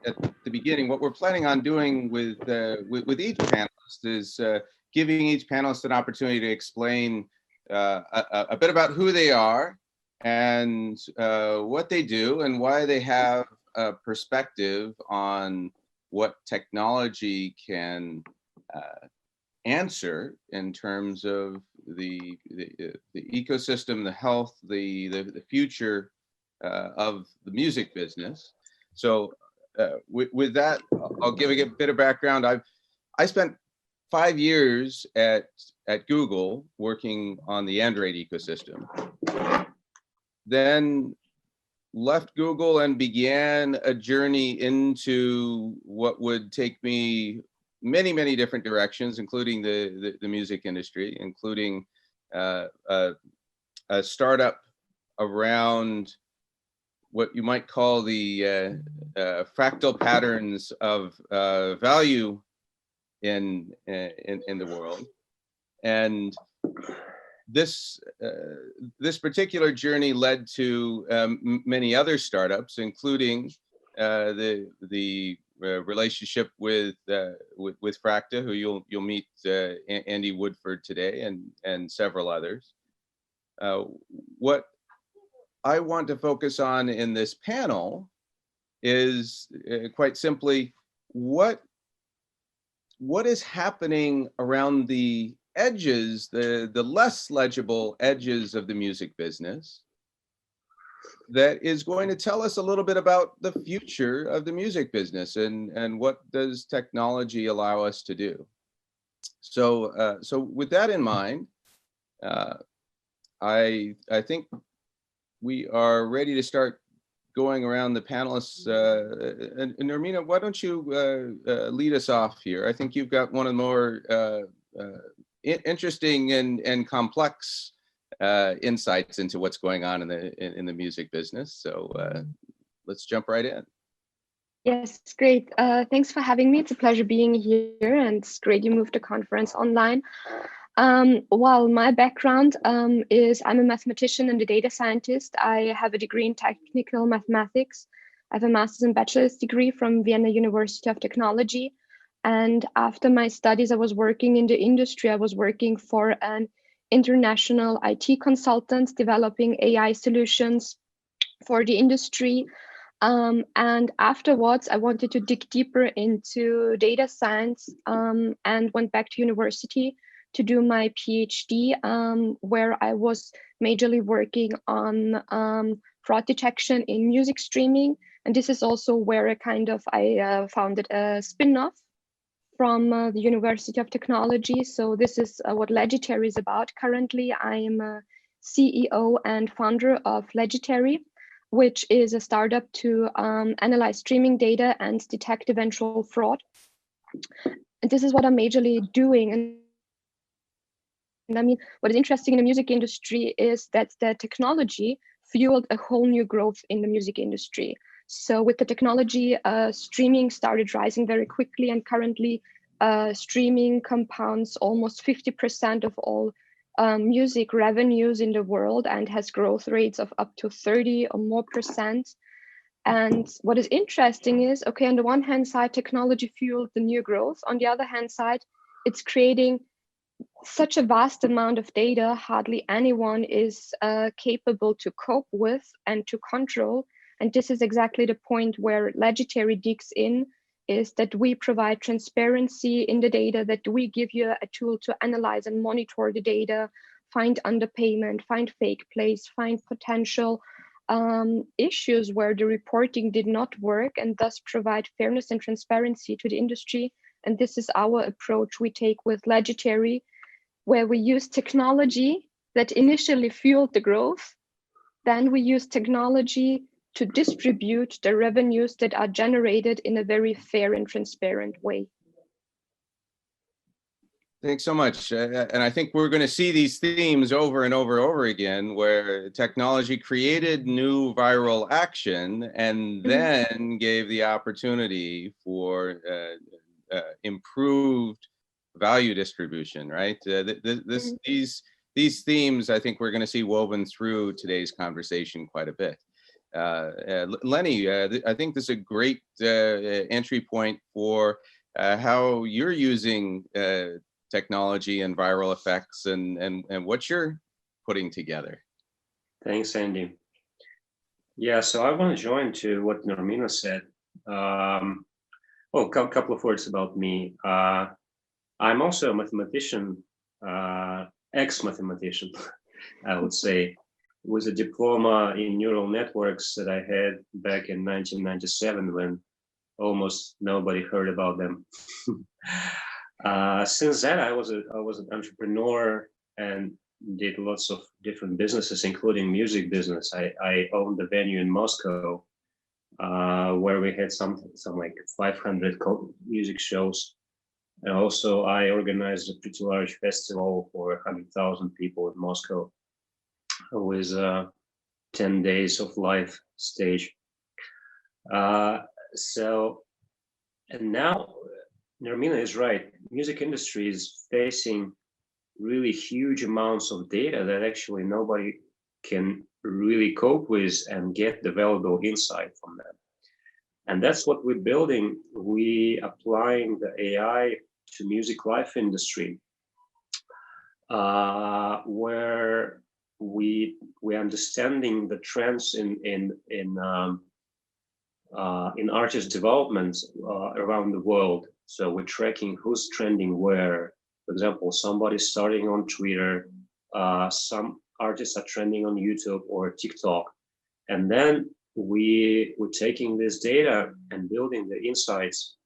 at the beginning, what we're planning on doing with each panelist is giving each panelist an opportunity to explain a bit about who they are and what they do and why they have a perspective on what technology can answer in terms of the ecosystem, the health, the future of the music business. So with that, I'll give a bit of background. I spent 5 years at Google working on the Android ecosystem. Then left Google and began a journey into what would take me many, many different directions, including the music industry, including a startup around what you might call the fractal patterns of value in the world. And this particular journey led to many other startups, including the relationship with Fracta, who you'll meet Andy Woodford today, and several others. What I want to focus on in this panel is quite simply what is happening around the edges, the less legible edges of the music business, that is going to tell us a little bit about the future of the music business and what does technology allow us to do. So with that in mind, I think we are ready to start going around the panelists. And Nermina, why don't you lead us off here? I think you've got one of the more interesting and complex insights into what's going on in the music business. So let's jump right in. Yes, great. Thanks for having me. It's a pleasure being here, and it's great you moved the conference online. Well, my background is I'm a mathematician and a data scientist. I have a degree in technical mathematics. I have a master's and bachelor's degree from Vienna University of Technology. And after my studies, I was working in the industry. I was working for an international IT consultant developing AI solutions for the industry. And afterwards, I wanted to dig deeper into data science and went back to university to do my PhD, where I was majorly working on fraud detection in music streaming. And this is also where I founded a spin-off from the University of Technology. So this is what Legitary is about. Currently, I am a CEO and founder of Legitary, which is a startup to analyze streaming data and detect eventual fraud. And this is what I'm majorly doing. And I mean, what is interesting in the music industry is that the technology fueled a whole new growth in the music industry. So with the technology, streaming started rising very quickly, and currently streaming compounds almost 50% of all music revenues in the world and has growth rates of up to 30 or more %. And what is interesting is, okay, on the one hand side, technology fueled the new growth. On the other hand side, it's creating such a vast amount of data, hardly anyone is capable to cope with and to control. And this is exactly the point where Legitary digs in, is that we provide transparency in the data, that we give you a tool to analyze and monitor the data, find underpayment, find fake plays, find potential issues where the reporting did not work, and thus provide fairness and transparency to the industry. And this is our approach we take with Legitary, where we use technology that initially fueled the growth. Then we use technology to distribute the revenues that are generated in a very fair and transparent way. Thanks so much. And I think we're going to see these themes over and over again, where technology created new viral action and then gave the opportunity for improved value distribution, right? These themes, I think we're going to see woven through today's conversation quite a bit. Lenny, I think this is a great entry point for how you're using technology and viral effects and what you're putting together. Thanks, Andy. Yeah, so I want to join to what Normina said. A couple of words about me. I'm also a mathematician, ex-mathematician, I would say, with a diploma in neural networks that I had back in 1997 when almost nobody heard about them. Since then, I was an entrepreneur and did lots of different businesses, including music business. I owned a venue in Moscow where we had some like 500 music shows. And also I organized a pretty large festival for 100,000 people in Moscow with 10 days of live stage. And now Nermina is right. Music industry is facing really huge amounts of data that actually nobody can really cope with and get the valuable insight from them. And that's what we're building. We applying the AI to music life industry, where we understanding the trends in artist development around the world. So we're tracking who's trending where. For example, somebody's starting on Twitter, some artists are trending on YouTube or TikTok. And then we're taking this data and building the insights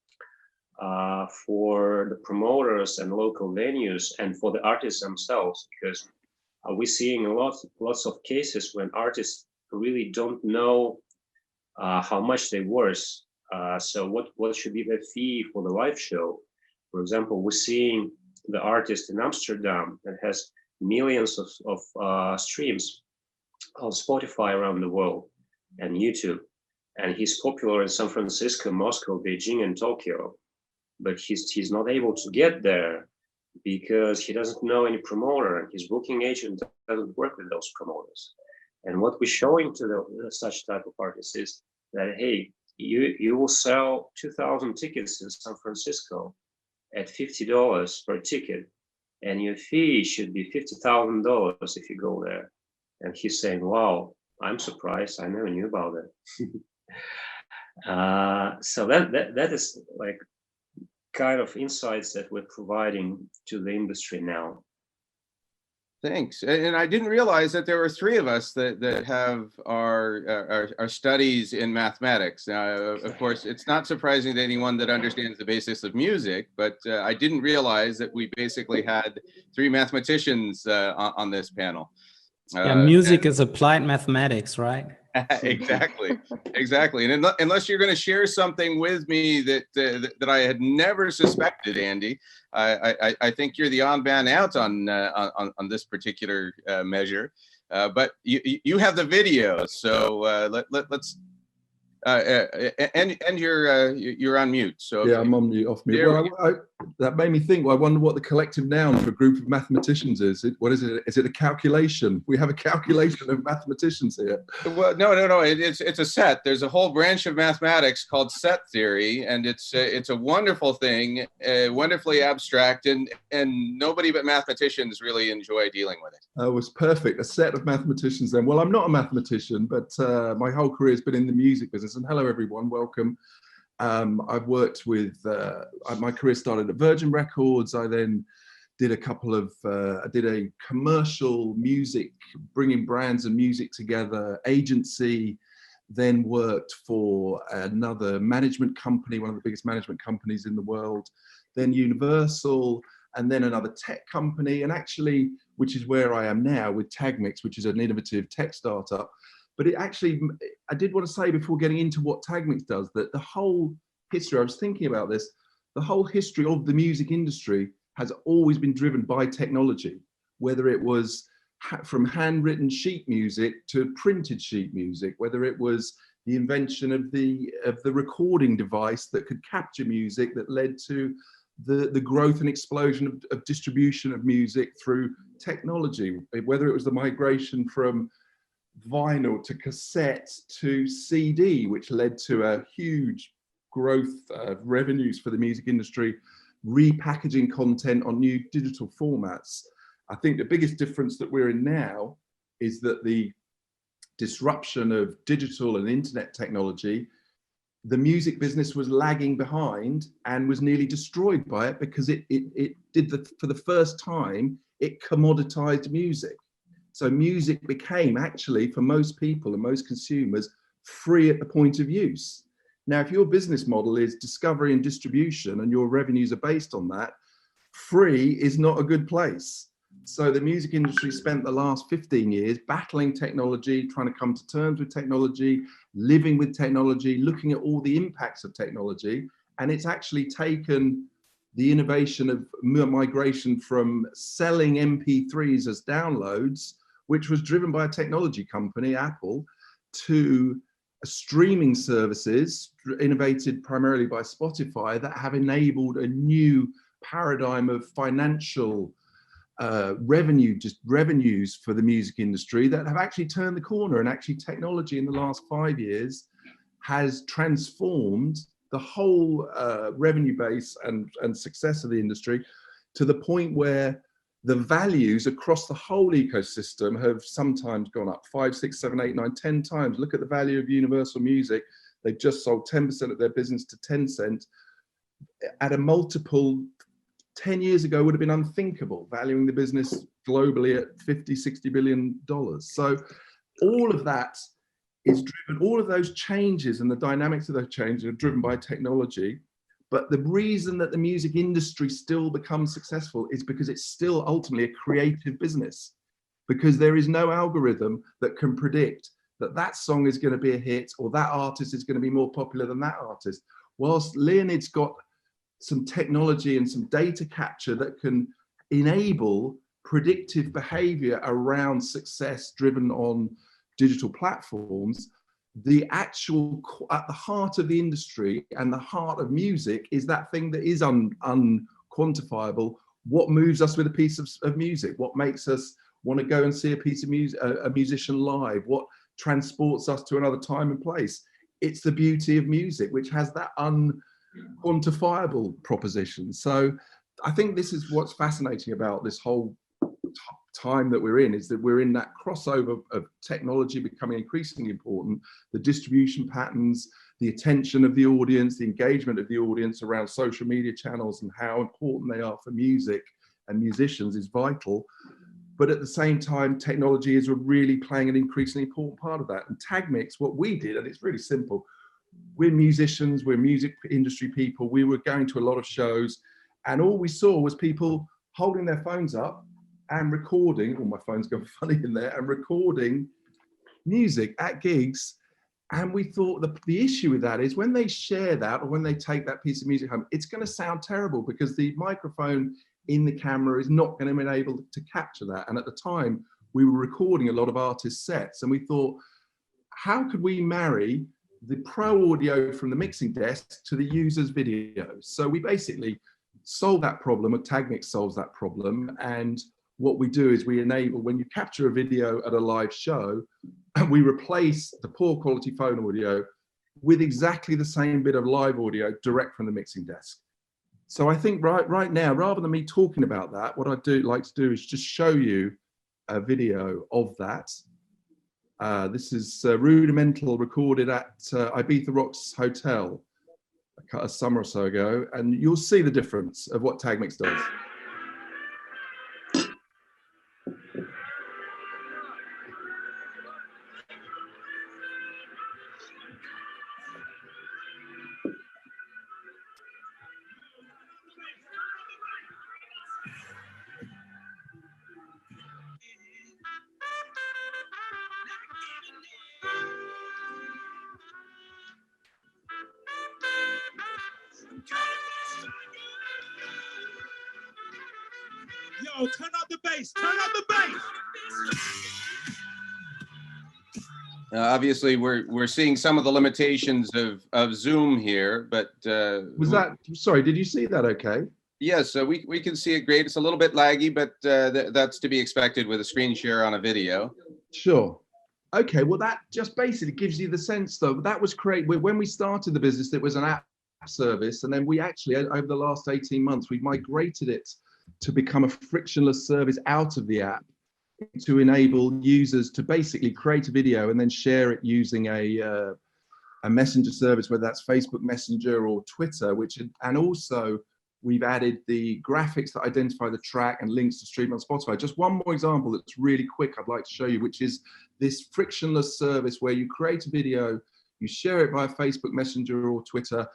for the promoters and local venues and for the artists themselves, because we're seeing lots of cases when artists really don't know how much they're worth. So what should be the fee for the live show? For example, we're seeing the artist in Amsterdam that has millions of streams on Spotify around the world and YouTube. And he's popular in San Francisco, Moscow, Beijing, and Tokyo. But he's not able to get there because he doesn't know any promoter, and his booking agent doesn't work with those promoters. And what we're showing to such type of artists is that, hey, you will sell 2,000 tickets in San Francisco at $50 per ticket, and your fee should be $50,000 if you go there. And he's saying, wow, I'm surprised, I never knew about it. So that is like kind of insights that we're providing to the industry now. Thanks. And I didn't realize that there were three of us that have our studies in mathematics. Now, of course, it's not surprising to anyone that understands the basics of music, but I didn't realize that we basically had three mathematicians on this panel. Yeah, music is applied mathematics, right? Exactly. And unless you're going to share something with me that I had never suspected, Andy, I think you're the odd man out on this particular measure. But you have the video, so let's. And you're on mute. So yeah, I'm on mute, off mute. Well, that made me think. Well, I wonder what the collective noun for a group of mathematicians is. What is it? Is it a calculation? We have a calculation of mathematicians here. Well, no. It's a set. There's a whole branch of mathematics called set theory, and it's a wonderful thing, wonderfully abstract, and nobody but mathematicians really enjoy dealing with it. It was perfect. A set of mathematicians then. Well, I'm not a mathematician, but my whole career has been in the music business. And hello, everyone. Welcome. I've worked with, my career started at Virgin Records. I then did a couple of, I did a commercial music, bringing brands and music together, agency, then worked for another management company, one of the biggest management companies in the world, then Universal, and then another tech company, and actually, which is where I am now with Tagmix, which is an innovative tech startup. But it actually, I did want to say before getting into what Tagmix does, that the whole history, I was thinking about this, the whole history of the music industry has always been driven by technology, whether it was from handwritten sheet music to printed sheet music, whether it was the invention of the recording device that could capture music that led to the growth and explosion of distribution of music through technology, whether it was the migration from vinyl to cassette to CD, which led to a huge growth of revenues for the music industry, repackaging content on new digital formats. I think the biggest difference that we're in now is that the disruption of digital and internet technology, the music business was lagging behind and was nearly destroyed by it, because it did for the first time, it commoditized music. So music became actually, for most people and most consumers, free at the point of use. Now, if your business model is discovery and distribution and your revenues are based on that, free is not a good place. So the music industry spent the last 15 years battling technology, trying to come to terms with technology, living with technology, looking at all the impacts of technology. And it's actually taken the innovation of migration from selling MP3s as downloads, which was driven by a technology company, Apple, to streaming services innovated primarily by Spotify that have enabled a new paradigm of financial revenues for the music industry that have actually turned the corner. And actually technology in the last 5 years has transformed the whole revenue base and success of the industry to the point where the values across the whole ecosystem have sometimes gone up 5, 6, 7, 8, 9, 10 times. Look at the value of Universal Music. They've just sold 10% of their business to Tencent at a multiple 10 years ago would have been unthinkable, valuing the business globally at $50, $60 billion. So all of that is driven, all of those changes and the dynamics of those changes are driven by technology. But the reason that the music industry still becomes successful is because it's still ultimately a creative business, because there is no algorithm that can predict that that song is going to be a hit or that artist is going to be more popular than that artist. Whilst Leonid's got some technology and some data capture that can enable predictive behavior around success driven on digital platforms, the actual, at the heart of the industry and the heart of music is that thing that is unquantifiable. What moves us with a piece of music? What makes us want to go and see a piece of music, a musician live? What transports us to another time and place? It's the beauty of music, which has that unquantifiable proposition. So I think this is what's fascinating about this whole time that we're in, is that we're in that crossover of technology becoming increasingly important, the distribution patterns, the attention of the audience, the engagement of the audience around social media channels and how important they are for music and musicians is vital. But at the same time, technology is really playing an increasingly important part of that. And Tag Mix, what we did, and it's really simple, we're musicians, we're music industry people, we were going to a lot of shows, and all we saw was people holding their phones up and recording, oh, my phone's going funny in there, and recording music at gigs. And we thought the issue with that is when they share that or when they take that piece of music home, it's going to sound terrible because the microphone in the camera is not going to be able to capture that. And at the time, we were recording a lot of artists' sets, and we thought, how could we marry the pro audio from the mixing desk to the user's video? So we basically solve that problem, or Tag Mix solves that problem. And what we do is we enable, when you capture a video at a live show, we replace the poor quality phone audio with exactly the same bit of live audio direct from the mixing desk. So I think right now, rather than me talking about that, what I'd like to do is just show you a video of that. This is rudimental, recorded at Ibiza Rocks Hotel a summer or so ago, and you'll see the difference of what Tag Mix does. Yo, turn up the bass, turn up the bass. Obviously, we're seeing some of the limitations of Zoom here, but was that, sorry, did you see that okay? Yes, so we can see it great. It's a little bit laggy, but that's to be expected with a screen share on a video. Sure. Okay, well, that just basically gives you the sense, though. That was created when we started the business. It was an app service, and then we actually, over the last 18 months, we've migrated it to become a frictionless service out of the app to enable users to basically create a video and then share it using a messenger service, whether that's Facebook Messenger or Twitter, and also we've added the graphics that identify the track and links to stream on Spotify. Just one more example that's really quick I'd like to show you, which is this frictionless service where you create a video, you share it via Facebook Messenger or Twitter,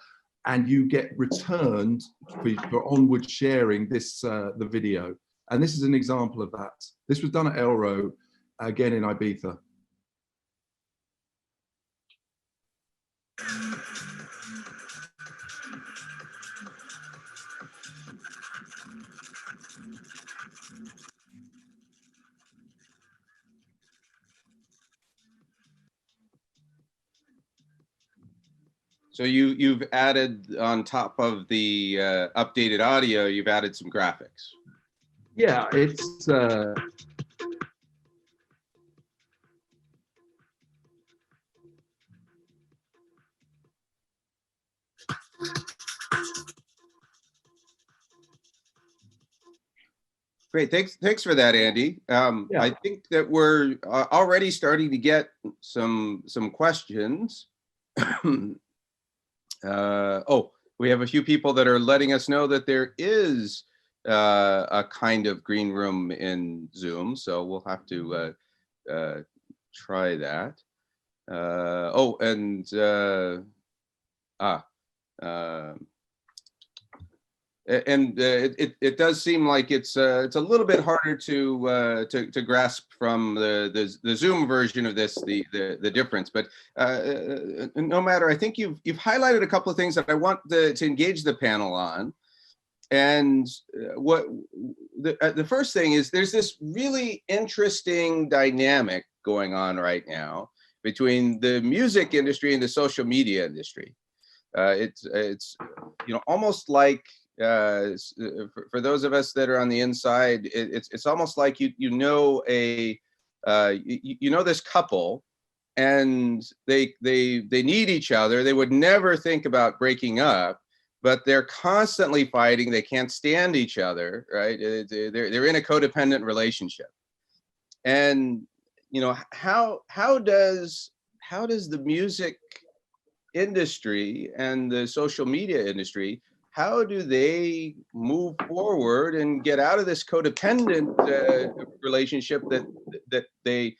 and you get returned for onward sharing the video. And this is an example of that. This was done at Elro, again in Ibiza. So you've added on top of the updated audio, you've added some graphics. Yeah, it's Great, thanks for that, Andy. Yeah. I think that we're already starting to get some questions. Oh, we have a few people that are letting us know that there is a kind of green room in Zoom, so we'll have to try that. Oh, and it does seem like it's a little bit harder to grasp from the Zoom version of this the difference, but no matter, I think you've highlighted a couple of things that I want to engage the panel on. And what the first thing is, there's this really interesting dynamic going on right now between the music industry and the social media industry. It's almost like for those of us that are on the inside, it's almost like you know this couple, and they need each other. They would never think about breaking up, but they're constantly fighting. They can't stand each other, right? They're in a codependent relationship. And how does the music industry and the social media industry, how do they move forward and get out of this codependent relationship that they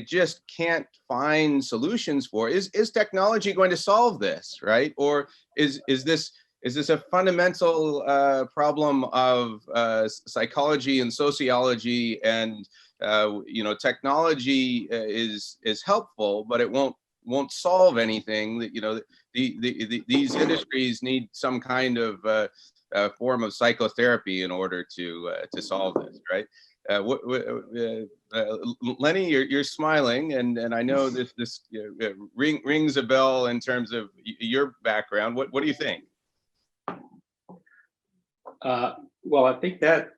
just can't find solutions for? Is technology going to solve this, right? Or is this a fundamental problem of psychology and sociology, and technology is helpful, but it won't solve anything? That these industries need some kind of form of psychotherapy in order to solve this, right? Lenny, you're smiling, and I know this rings a bell in terms of your background. What do you think? Well, I think that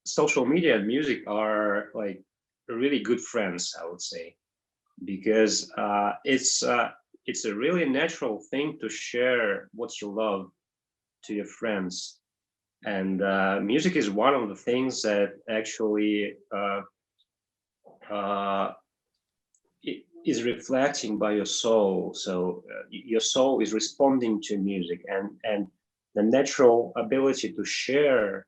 social media and music are like really good friends, I would say, because it's a really natural thing to share what you love to your friends. And music is one of the things that actually is reflecting by your soul. So your soul is responding to music, and the natural ability to share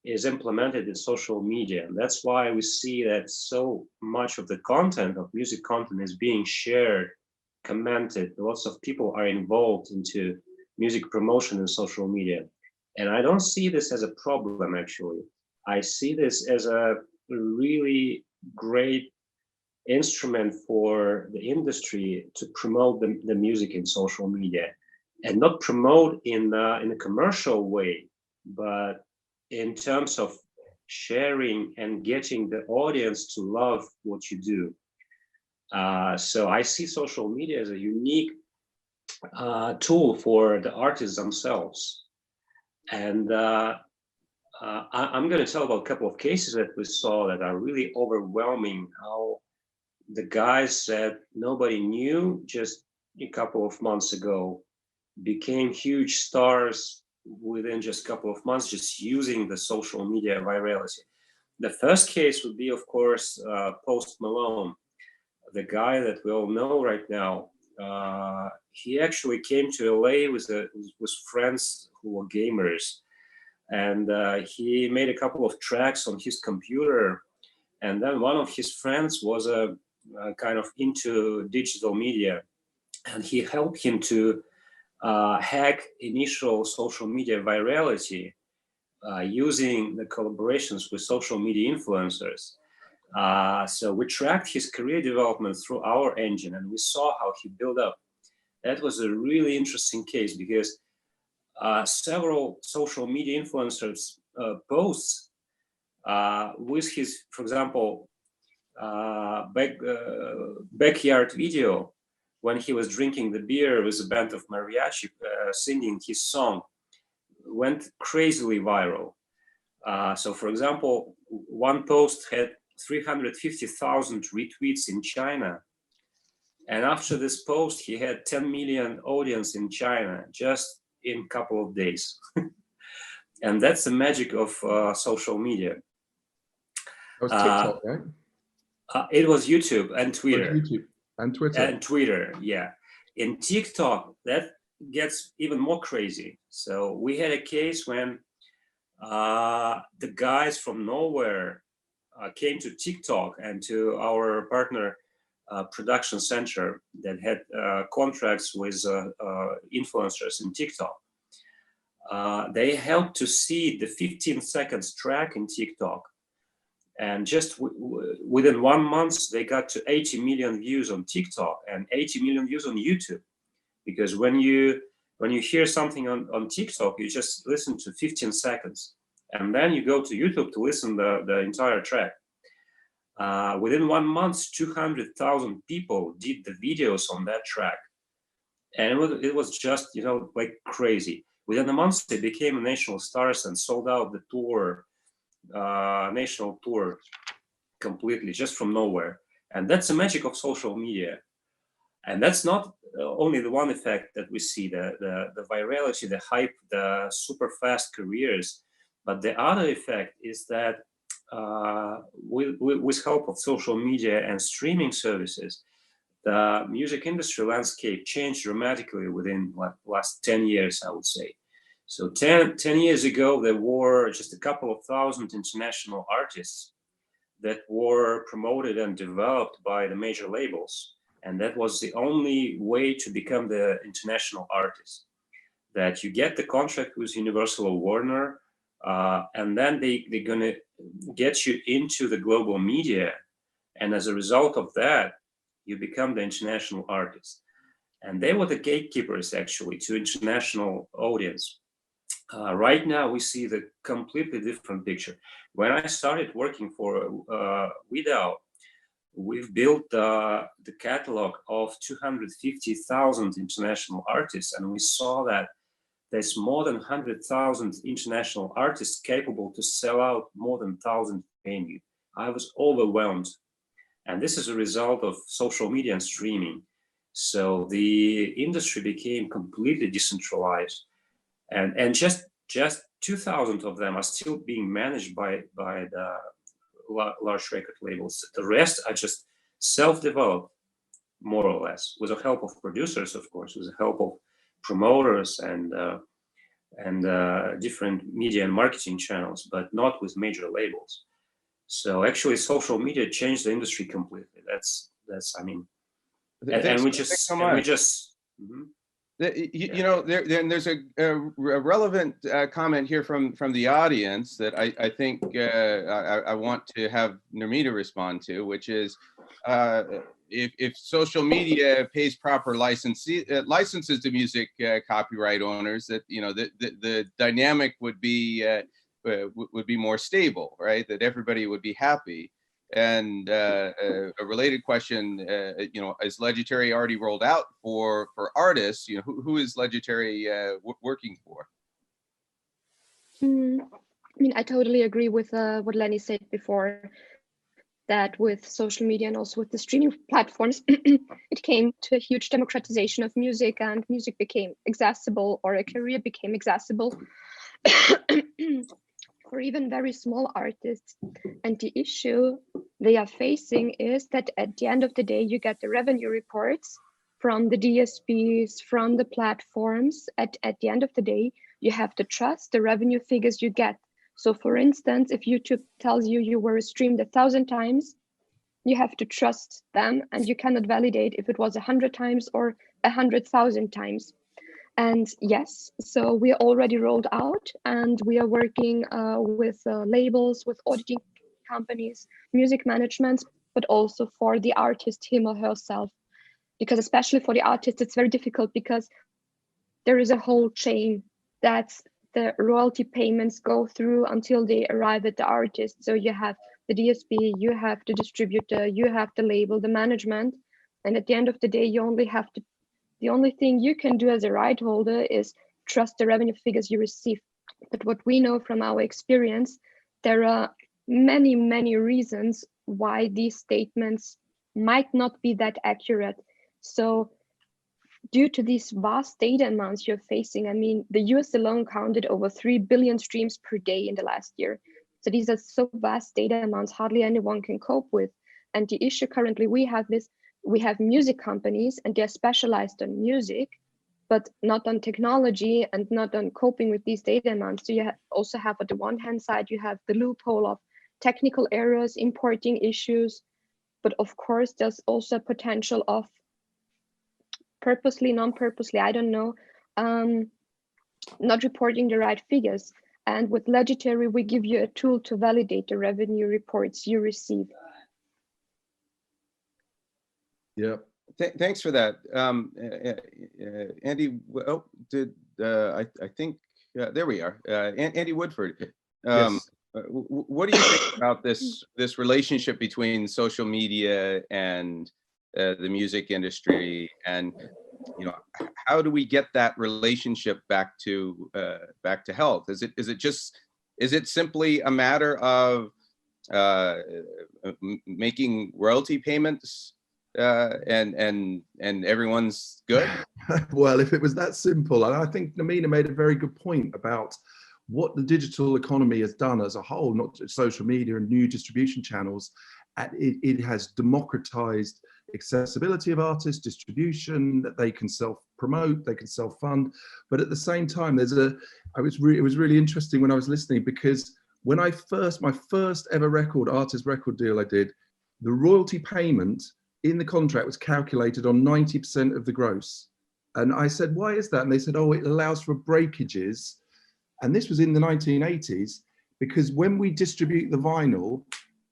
is implemented in social media. And that's why we see that so much of the content of music content is being shared, commented. Lots of people are involved into music promotion in social media. And I don't see this as a problem, actually. I see this as a really great instrument for the industry to promote the music in social media, and not promote in a commercial way, but in terms of sharing and getting the audience to love what you do. So I see social media as a unique tool for the artists themselves. And I'm going to tell about a couple of cases that we saw that are really overwhelming, how the guys that nobody knew just a couple of months ago became huge stars within just a couple of months, just using the social media virality. The first case would be, of course, Post Malone, the guy that we all know right now. He actually came to LA with friends who were gamers, and he made a couple of tracks on his computer. And then one of his friends was a kind of into digital media, and he helped him to hack initial social media virality using the collaborations with social media influencers. So we tracked his career development through our engine, and we saw how he built up. That was a really interesting case because several social media influencers posts with his, for example, backyard video when he was drinking the beer with a band of mariachi singing his song went crazily viral. So for example, one post had 350,000 retweets in China. And after this post, he had 10 million audience in China just in a couple of days. And that's the magic of social media. That was TikTok, right? It was YouTube and Twitter. YouTube and Twitter. And Twitter, yeah. In TikTok, that gets even more crazy. So we had a case when the guys from nowhere came to TikTok and to our partner production center that had contracts with influencers in TikTok. They helped to seed the 15 seconds track in TikTok. And just within 1 month, they got to 80 million views on TikTok and 80 million views on YouTube. Because when you hear something on TikTok, you just listen to 15 seconds. And then you go to YouTube to listen to the entire track. Within 1 month, 200,000 people did the videos on that track. And it was just, like crazy. Within a month, they became national stars and sold out the tour, national tour completely, just from nowhere. And that's the magic of social media. And that's not only the one effect that we see, the virality, the hype, the super fast careers, but the other effect is that with help of social media and streaming services, the music industry landscape changed dramatically within last 10 years, I would say. So 10 years ago, there were just a couple of thousand international artists that were promoted and developed by the major labels. And that was the only way to become the international artist, that you get the contract with Universal or Warner, and then they're going to get you into the global media. And as a result of that, you become the international artist. And they were the gatekeepers, actually, to international audience. Right now, we see the completely different picture. When I started working for WIDAO, we've built the catalog of 250,000 international artists, and we saw that there's more than 100,000 international artists capable to sell out more than 1,000 venues. I was overwhelmed. And this is a result of social media and streaming. So the industry became completely decentralized. And just 2,000 of them are still being managed by the large record labels. The rest are just self-developed, more or less, with the help of producers, of course, with the help of promoters and different media and marketing channels, but not with major labels. So actually, social media changed the industry completely. That's I mean, and we just. Mm-hmm. There's a relevant comment here from the audience that I think I want to have Nurmita respond to, which is if social media pays proper licenses to music copyright owners, that the dynamic would be more stable, right? That everybody would be happy. And a related question, is Legendary already rolled out for artists? Who is Legendary working for? I mean, I totally agree with what Lenny said before. that with social media and also with the streaming platforms, it came to a huge democratization of music, and music became accessible, or a career became accessible for even very small artists. And the issue they are facing is that at the end of the day, you get the revenue reports from the DSPs, from the platforms. At the end of the day, you have to trust the revenue figures you get. So for instance, if YouTube tells you you were streamed 1,000 times, you have to trust them, and you cannot validate if it was 100 times or 100,000 times. And yes, so we already rolled out, and we are working with labels, with auditing companies, music management, but also for the artist, him or herself. Because especially for the artist, it's very difficult, because there is a whole chain that the royalty payments go through until they arrive at the artist. So you have the DSP, you have the distributor, you have the label, the management. And at the end of the day, you only have to, the only thing you can do as a right holder is trust the revenue figures you receive. But what we know from our experience, there are many, many reasons why these statements might not be that accurate. So due to these vast data amounts you're facing, I mean, the US alone counted over 3 billion streams per day in the last year. So these are so vast data amounts, hardly anyone can cope with. And the issue currently we have is, we have music companies, and they're specialized on music, but not on technology and not on coping with these data amounts. So you also have, at the one hand side, you have the loophole of technical errors, importing issues, but of course, there's also potential of purposely, non-purposely, I don't know, not reporting the right figures. And with Legendary, we give you a tool to validate the revenue reports you receive. Yeah. Thanks for that. Andy, oh, I think, there we are. Andy Woodford. Yes. What do you think about this relationship between social media and the music industry, and how do we get that relationship back to health? Is it simply a matter of making royalty payments and everyone's good? Well, if it was that simple, and I think Namina made a very good point about what the digital economy has done as a whole, not just social media and new distribution channels. It has democratized accessibility of artists, distribution, that they can self-promote, they can self-fund. But at the same time, it was really interesting when I was listening, because when my first ever artist record deal I did, the royalty payment in the contract was calculated on 90% of the gross. And I said, why is that? And they said, oh, it allows for breakages. And this was in the 1980s, because when we distribute the vinyl,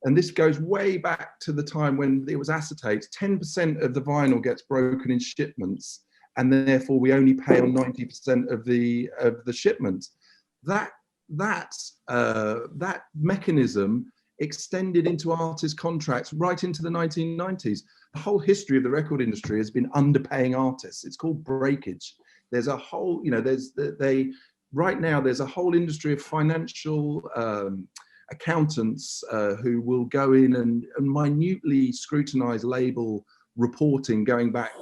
and this goes way back to the time when it was acetates, 10% of the vinyl gets broken in shipments, and therefore we only pay on 90% of the shipment. That mechanism extended into artist contracts right into the 1990s. The whole history of the record industry has been underpaying artists. It's called breakage. There's a whole, right now there's a whole industry of financial accountants who will go in and minutely scrutinize label reporting going back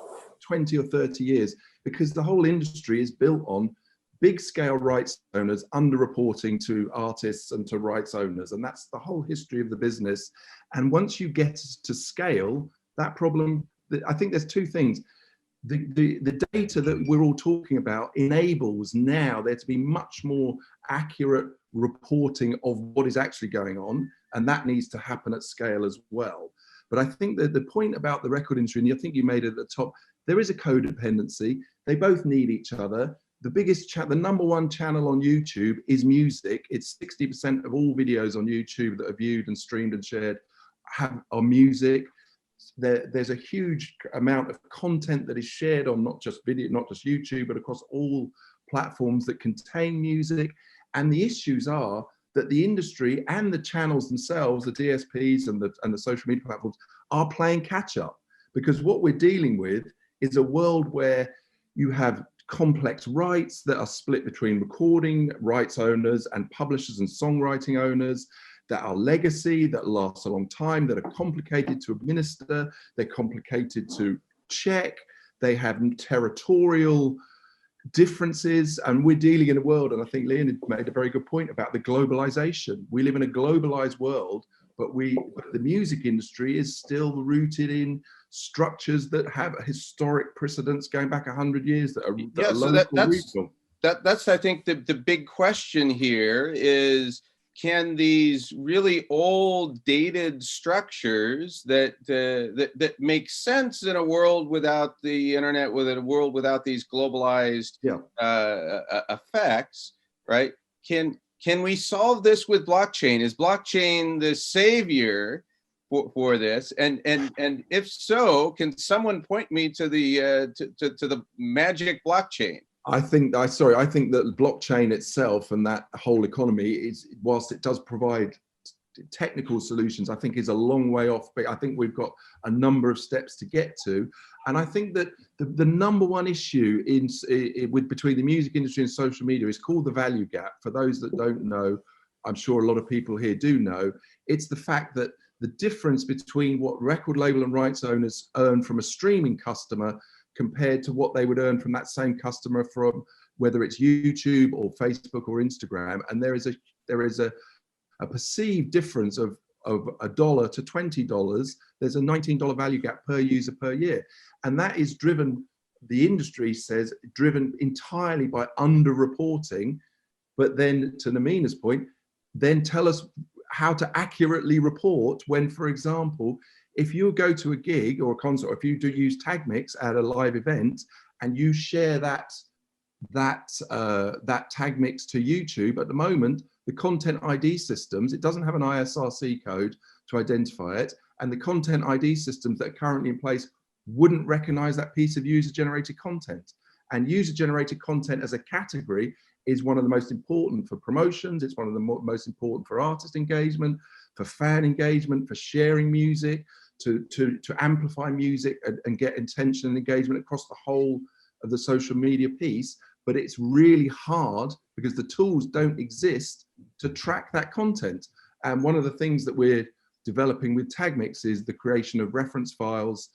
20 or 30 years, because the whole industry is built on big scale rights owners underreporting to artists and to rights owners. And that's the whole history of the business. And once you get to scale, that problem, I think there's two things. The data that we're all talking about enables now there to be much more accurate reporting of what is actually going on, and that needs to happen at scale as well. But I think that the point about the record industry, and I think you made it at the top, there is a codependency. They both need each other. The number one channel on YouTube is music. It's 60% of all videos on YouTube that are viewed and streamed and shared are music. There's a huge amount of content that is shared on not just video, not just YouTube, but across all platforms that contain music. And the issues are that the industry and the channels themselves, the DSPs and the social media platforms, are playing catch up, because what we're dealing with is a world where you have complex rights that are split between recording rights owners and publishers and songwriting owners. that are legacy, that last a long time, that are complicated to administer, they're complicated to check, they have territorial differences, and we're dealing in a world, and I think Leonid made a very good point about the globalization. We live in a globalized world, but the music industry is still rooted in structures that have historic precedents going back 100 years that are, regional. That's I think the big question here is, can these really old dated structures that make sense in a world without the internet, within a world without these globalized effects, right? Can we solve this with blockchain? Is blockchain the savior for this? And if so, can someone point me to the magic blockchain? I think that blockchain itself and that whole economy is, whilst it does provide technical solutions, I think is a long way off, but I think we've got a number of steps to get to. And I think that the number one issue between the music industry and social media is called the value gap. For those that don't know, I'm sure a lot of people here do know, it's the fact that the difference between what record label and rights owners earn from a streaming customer compared to what they would earn from that same customer from whether it's YouTube or Facebook or Instagram. And there is a perceived difference of $1 to $20. There's a $19 value gap per user per year. And that is driven, the industry says, driven entirely by underreporting. But then to Namina's point, then tell us how to accurately report when, for example, if you go to a gig or a concert, or if you do use tag mix at a live event and you share that tag mix to YouTube, at the moment, the content ID systems, it doesn't have an ISRC code to identify it. And the content ID systems that are currently in place wouldn't recognize that piece of user-generated content. And user-generated content as a category is one of the most important for promotions. It's one of the most important for artist engagement, for fan engagement, for sharing music, to amplify music and get attention and engagement across the whole of the social media piece. But it's really hard because the tools don't exist to track that content. And one of the things that we're developing with tag mix is the creation of reference files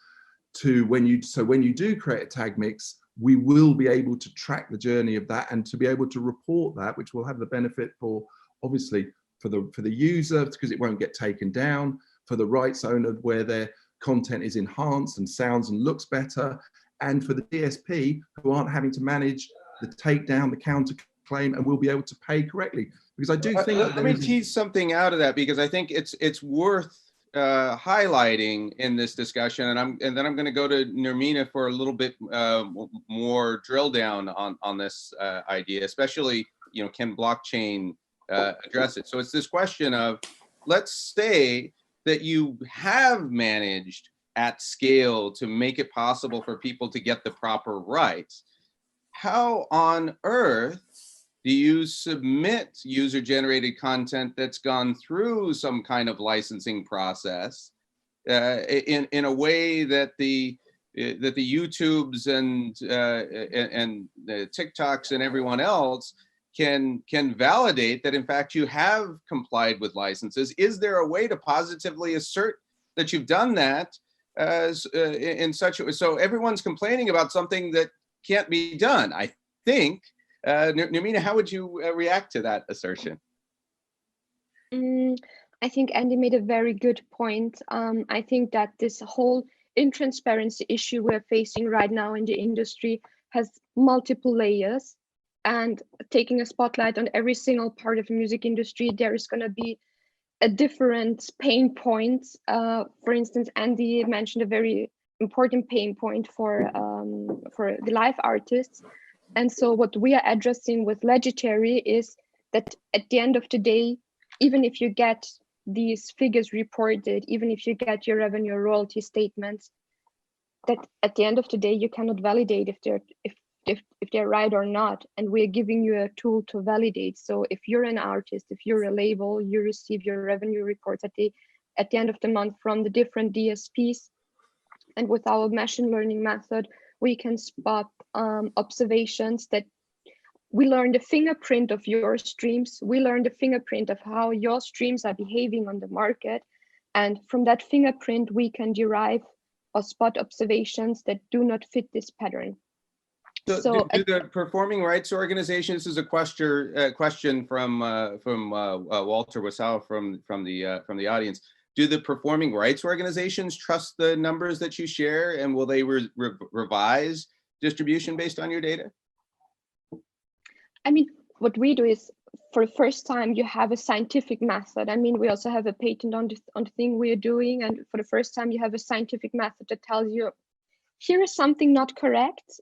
to when you do create a tag mix, we will be able to track the journey of that and to be able to report that, which will have the benefit for, obviously, for the user, because it won't get taken down, for the rights owner where their content is enhanced and sounds and looks better, and for the DSP who aren't having to manage the takedown, the counterclaim, and will be able to pay correctly. Because I do think let me tease something out of that, because I think it's worth highlighting in this discussion, and then I'm going to go to Nermina for a little bit more drill down on this idea, especially, can blockchain address it? So it's this question of, let's say that you have managed at scale to make it possible for people to get the proper rights. How on earth do you submit user-generated content that's gone through some kind of licensing process in a way that the YouTubes and the TikToks and everyone else can validate that in fact you have complied with licenses? Is there a way to positively assert that you've done that in such a way? So everyone's complaining about something that can't be done, I think. Nermina, how would you react to that assertion? I think Andy made a very good point. I think that this whole intransparency issue we're facing right now in the industry has multiple layers, and taking a spotlight on every single part of the music industry, there is going to be a different pain point. For instance, Andy mentioned a very important pain point for the live artists. And so what we are addressing with Legitary is that at the end of the day, even if you get these figures reported, even if you get your revenue royalty statements, that at the end of the day, you cannot validate if they're right or not. And we're giving you a tool to validate. So if you're an artist, if you're a label, you receive your revenue reports at the end of the month from the different DSPs. And with our machine learning method, we can spot observations that we learn the fingerprint of your streams. We learn the fingerprint of how your streams are behaving on the market. And from that fingerprint, we can derive or spot observations that do not fit this pattern. So do the performing rights organizations, this is a question from Walter Wassau from the audience. Do the performing rights organizations trust the numbers that you share, and will they revise distribution based on your data? I mean, what we do is, for the first time, you have a scientific method. I mean, we also have a patent on the thing we are doing, and for the first time, you have a scientific method that tells you, here is something not correct.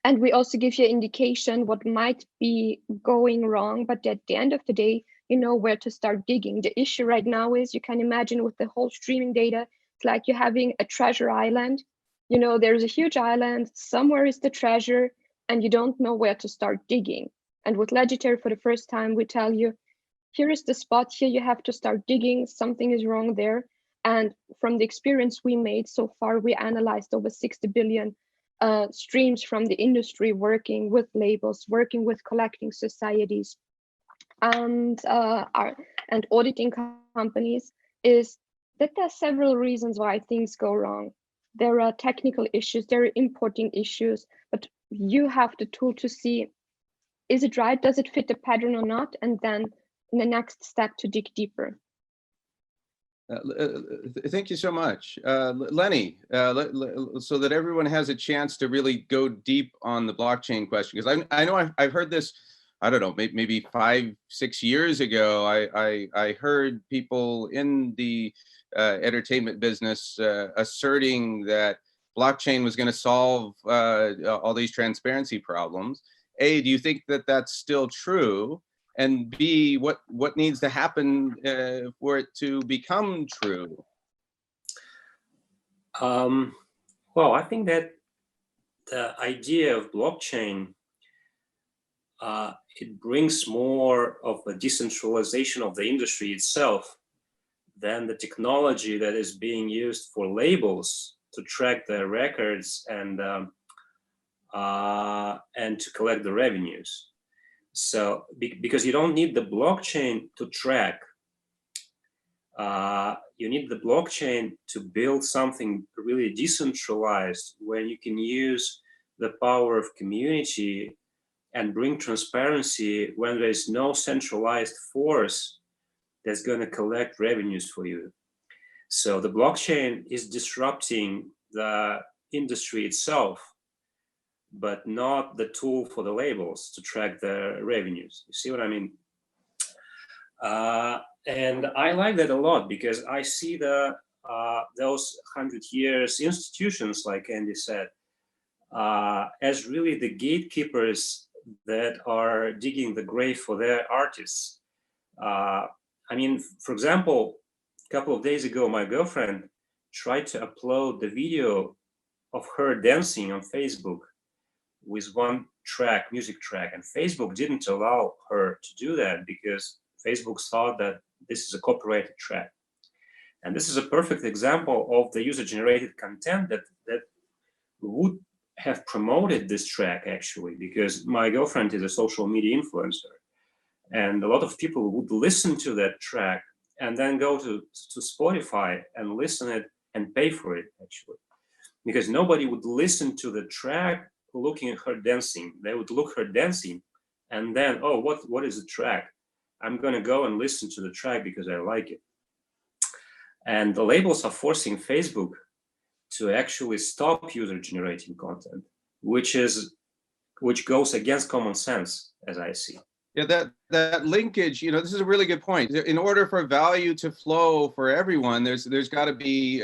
And we also give you an indication what might be going wrong, but at the end of the day, you know where to start digging. The issue right now is, you can imagine with the whole streaming data, it's like you're having a treasure island. You know, there's a huge island, somewhere is the treasure, and you don't know where to start digging. And with Legendary, for the first time, we tell you, here is the spot, here you have to start digging, something is wrong there. And from the experience we made so far, we analyzed over 60 billion streams from the industry, working with labels, working with collecting societies, and auditing companies, is that there are several reasons why things go wrong. There are technical issues, there are importing issues, but you have the tool to see, is it right? Does it fit the pattern or not? And then in the next step, to dig deeper. Thank you so much. Lenny, so that everyone has a chance to really go deep on the blockchain question, because I know I've heard this, I don't know, maybe 5-6 years ago, I heard people in the entertainment business asserting that blockchain was going to solve all these transparency problems. A, do you think that that's still true? And B, what needs to happen for it to become true? Well, I think that the idea of blockchain, it brings more of a decentralization of the industry itself than the technology that is being used for labels to track the records and to collect the revenues. So because you don't need the blockchain to track, you need the blockchain to build something really decentralized, where you can use the power of community and bring transparency when there is no centralized force that's going to collect revenues for you. So the blockchain is disrupting the industry itself, but not the tool for the labels to track the revenues. You see what I mean? And I like that a lot, because I see those 100 years institutions, like Andy said, as really the gatekeepers that are digging the grave for their artists. I mean, for example, a couple of days ago, my girlfriend tried to upload the video of her dancing on Facebook with one track, music track, and Facebook didn't allow her to do that because Facebook thought that this is a copyrighted track. And this is a perfect example of the user-generated content that would have promoted this track, actually, because my girlfriend is a social media influencer, and a lot of people would listen to that track and then go to Spotify and listen it and pay for it, actually, because nobody would listen to the track looking at her dancing. They would look her dancing and then, oh, what is the track? I'm going to go and listen to the track because I like it. And the labels are forcing Facebook to actually stop user-generating content, which goes against common sense, as I see. Yeah, that linkage, you know, this is a really good point. In order for value to flow for everyone, there's got to be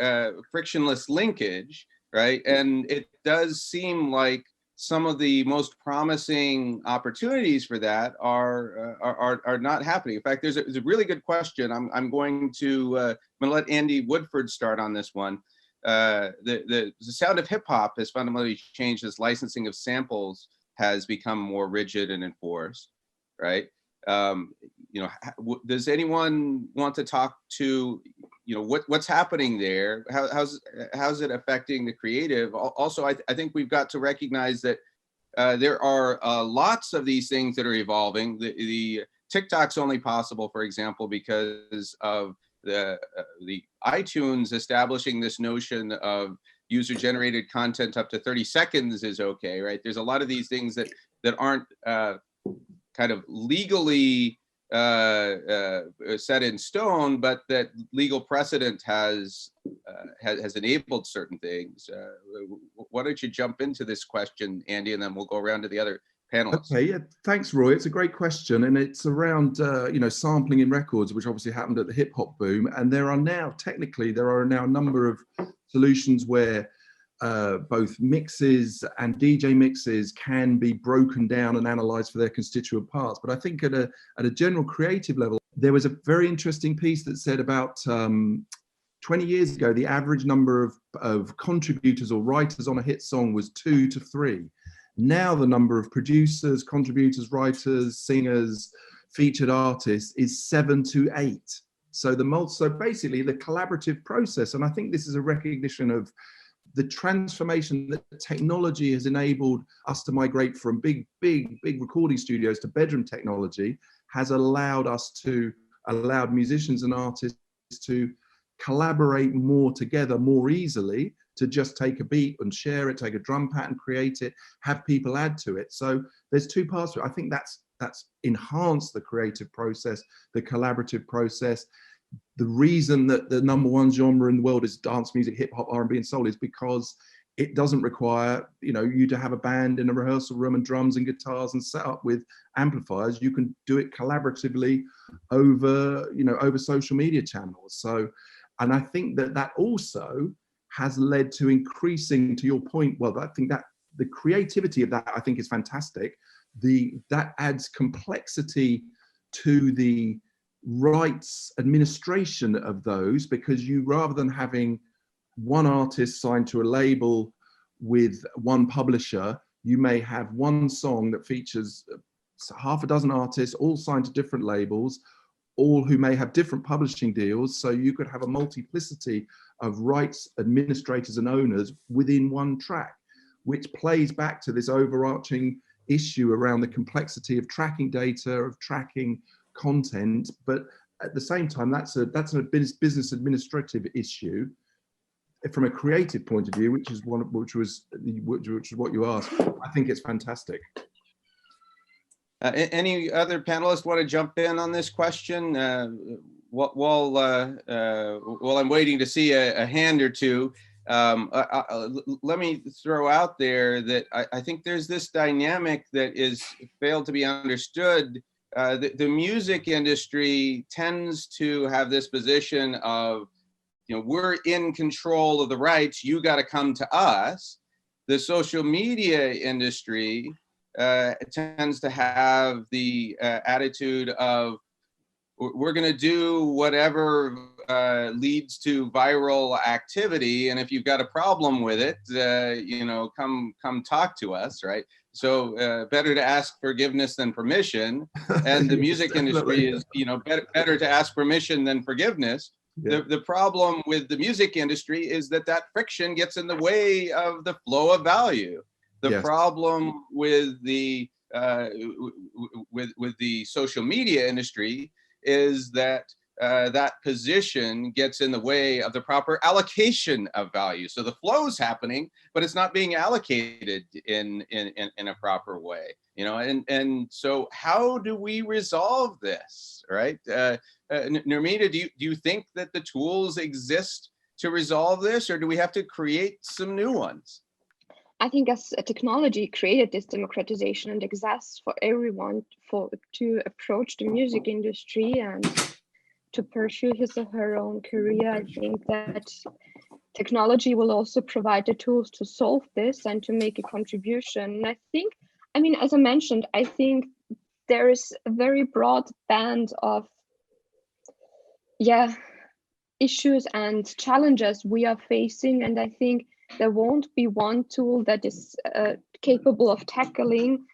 frictionless linkage, right? And it does seem like some of the most promising opportunities for that are not happening. In fact, there's a really good question. I'm going to let Andy Woodford start on this one. The sound of hip hop has fundamentally changed as licensing of samples has become more rigid and enforced, right? You know, does anyone want to talk to, you know, what's happening there? How's it affecting the creative? Also, I think we've got to recognize that there are lots of these things that are evolving. The TikTok's only possible, for example, because of the iTunes establishing this notion of user-generated content up to 30 seconds is okay, right? There's a lot of these things that aren't kind of legally set in stone, but that legal precedent has enabled certain things. Why don't you jump into this question, Andy, and then we'll go around to the other panelists. Okay, yeah, thanks, Roy. It's a great question, and it's around sampling in records, which obviously happened at the hip hop boom. And there are now a number of solutions where both mixes and DJ mixes can be broken down and analyzed for their constituent parts. But I think at a general creative level, there was a very interesting piece that said about 20 years ago, the average number of contributors or writers on a hit song was 2 to 3. Now the number of producers, contributors, writers, singers, featured artists is 7 to 8. So basically the collaborative process, and I think this is a recognition of the transformation that technology has enabled us to migrate from big recording studios to bedroom technology, has allowed musicians and artists to collaborate more together more easily, to just take a beat and share it, take a drum pattern, create it, have people add to it. So there's two parts to it. I think that's enhanced the creative process, the collaborative process. The reason that the #1 genre in the world is dance music, hip hop, R&B, and soul is because it doesn't require you to have a band in a rehearsal room and drums and guitars and set up with amplifiers. You can do it collaboratively over social media channels. So, and I think that also has led to increasing, to your point, well, I think that the creativity of that, I think, is fantastic. That adds complexity to the rights administration of those, because you, rather than having one artist signed to a label with one publisher, you may have one song that features half a dozen artists, all signed to different labels, all who may have different publishing deals. So you could have a multiplicity of rights administrators and owners within one track, which plays back to this overarching issue around the complexity of tracking data, of tracking content. But at the same time, that's a business administrative issue. From a creative point of view, which was what you asked, I think it's fantastic. Any other panelists want to jump in on this question? While I'm waiting to see a hand or two, let me throw out there that I think there's this dynamic that is failed to be understood. The music industry tends to have this position of, we're in control of the rights, you got to come to us. The social media industry tends to have the attitude of, we're going to do whatever leads to viral activity, and if you've got a problem with it, come talk to us, right? So better to ask forgiveness than permission, and the music industry is, better to ask permission than forgiveness. Yeah. The problem with the music industry is that friction gets in the way of the flow of value. The problem with the social media industry is that that position gets in the way of the proper allocation of value. So the flow's happening, but it's not being allocated in a proper way. And so how do we resolve this, right? Nurmita, do you think that the tools exist to resolve this, or do we have to create some new ones? I think as a technology created this democratization and exists for everyone to approach the music industry and to pursue his or her own career, I think that technology will also provide the tools to solve this and to make a contribution. And as I mentioned, I think there is a very broad band of issues and challenges we are facing, and I think there won't be one tool that is capable of tackling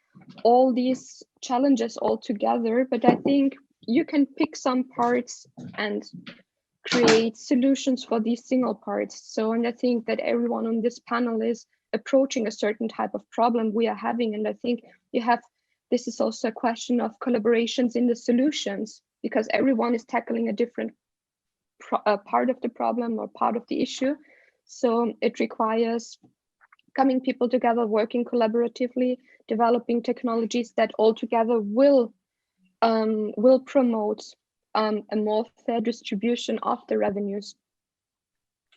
all these challenges all together, but I think you can pick some parts and create solutions for these single parts. And I think that everyone on this panel is approaching a certain type of problem we are having. And I think this is also a question of collaborations in the solutions, because everyone is tackling a different part of the problem or part of the issue. So it requires coming people together, working collaboratively, developing technologies that all together will promote a more fair distribution of the revenues.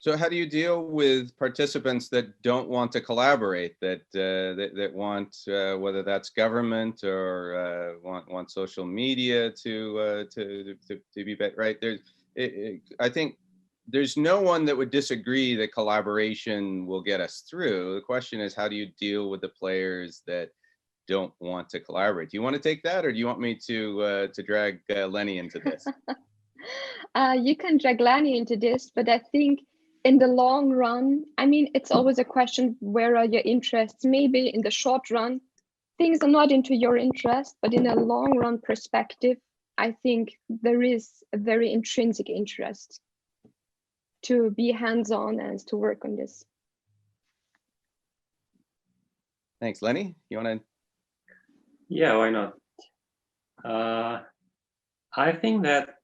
So how do you deal with participants that don't want to collaborate, that want, whether that's government or want social media to be better, right? I think there's no one that would disagree that collaboration will get us through. The question is, how do you deal with the players that don't want to collaborate? Do you want to take that, or do you want me to drag Lenny into this? You can drag Lenny into this, but I think in the long run, I mean, it's always a question, where are your interests? Maybe in the short run, things are not into your interest, but in a long run perspective, I think there is a very intrinsic interest to be hands-on and to work on this. Thanks. Lenny, you want to? Yeah, why not? I think that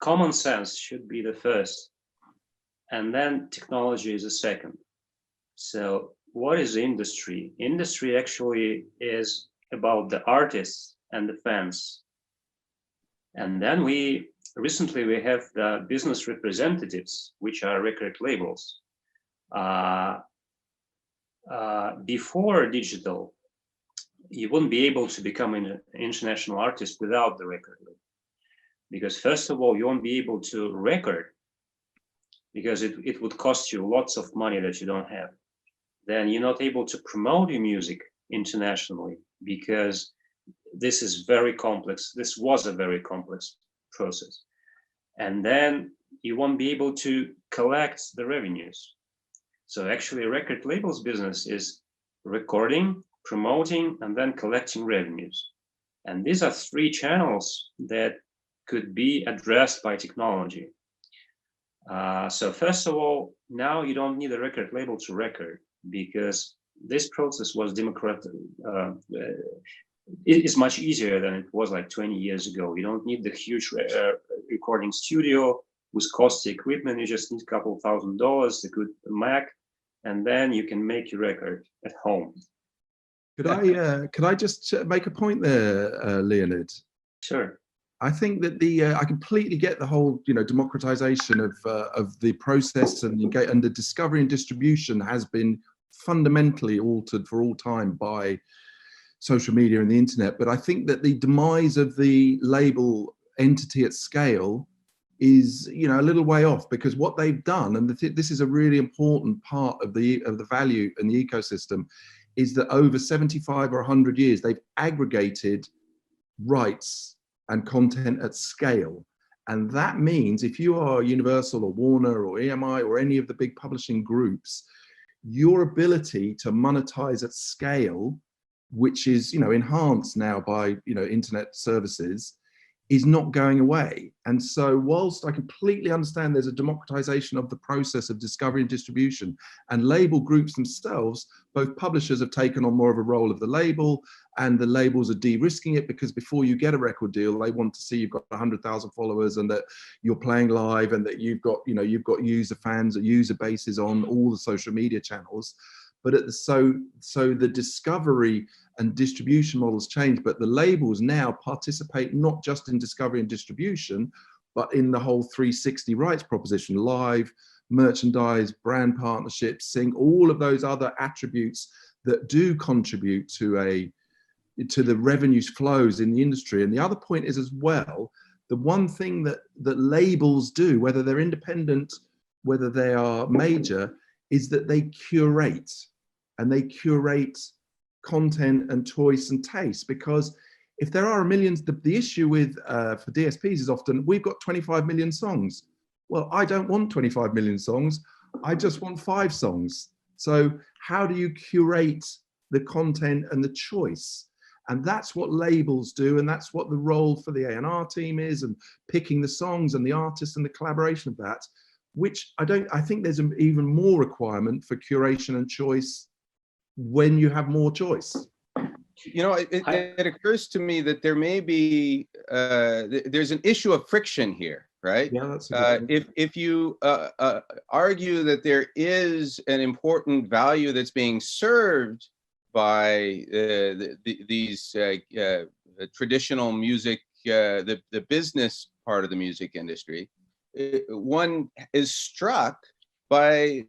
common sense should be the first, and then technology is a second. So what is industry? Industry actually is about the artists and the fans. And then recently we have the business representatives, which are record labels. Before digital, you wouldn't be able to become an international artist without the record label. Because first of all, you won't be able to record, because it would cost you lots of money that you don't have. Then you're not able to promote your music internationally, because this is very complex. This was a very complex process. And then you won't be able to collect the revenues. So actually record labels business is recording, promoting, and then collecting revenues. And these are three channels that could be addressed by technology. So first of all, now you don't need a record label to record, because this process was democratic. It is much easier than it was like 20 years ago. You don't need the huge recording studio with costly equipment. You just need a couple $1,000, a good Mac, and then you can make your record at home. Could I just make a point there, Leonid? Sure. I think that I completely get the whole, democratization of the process, and the discovery and distribution has been fundamentally altered for all time by social media and the internet. But I think that the demise of the label entity at scale is, a little way off, because what they've done, and this is a really important part of the value in the ecosystem, is that over 75 or 100 years, they've aggregated rights and content at scale. And that means if you are Universal or Warner or EMI or any of the big publishing groups, your ability to monetize at scale, which is enhanced now by internet services, is not going away. And so whilst I completely understand there's a democratization of the process of discovery and distribution, and label groups themselves, both publishers have taken on more of a role of the label, and the labels are de-risking it, because before you get a record deal, they want to see you've got 100,000 followers and that you're playing live and that you've got user fans or user bases on all the social media channels. But so the discovery and distribution models change, but the labels now participate not just in discovery and distribution, but in the whole 360 rights proposition: live, merchandise, brand partnerships, sync, all of those other attributes that do contribute to the revenues flows in the industry. And the other point is as well, the one thing that labels do, whether they're independent, whether they are major, is that they curate, and they curate content and choice and taste. Because if there are millions, the issue with for DSPs is often, we've got 25 million songs. Well, I don't want 25 million songs. I just want 5 songs. So how do you curate the content and the choice? And that's what labels do, and that's what the role for the A&R team is, and picking the songs and the artists and the collaboration of that. which I think there's an even more requirement for curation and choice when you have more choice. You know, it occurs to me that there may be, there's an issue of friction here, right? Yeah, that's a good if you argue that there is an important value that's being served by these traditional music, the business part of the music industry, one is struck by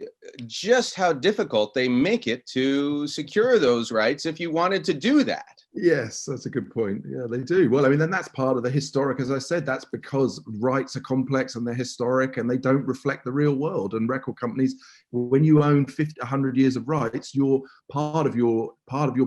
just how difficult they make it to secure those rights if you wanted to do that. Yes, that's a good point. Yeah, they do. Well, I mean, then that's part of the historic, as I said, that's because rights are complex and they're historic and they don't reflect the real world. And record companies, when you own 50, 100 years of rights, your part of your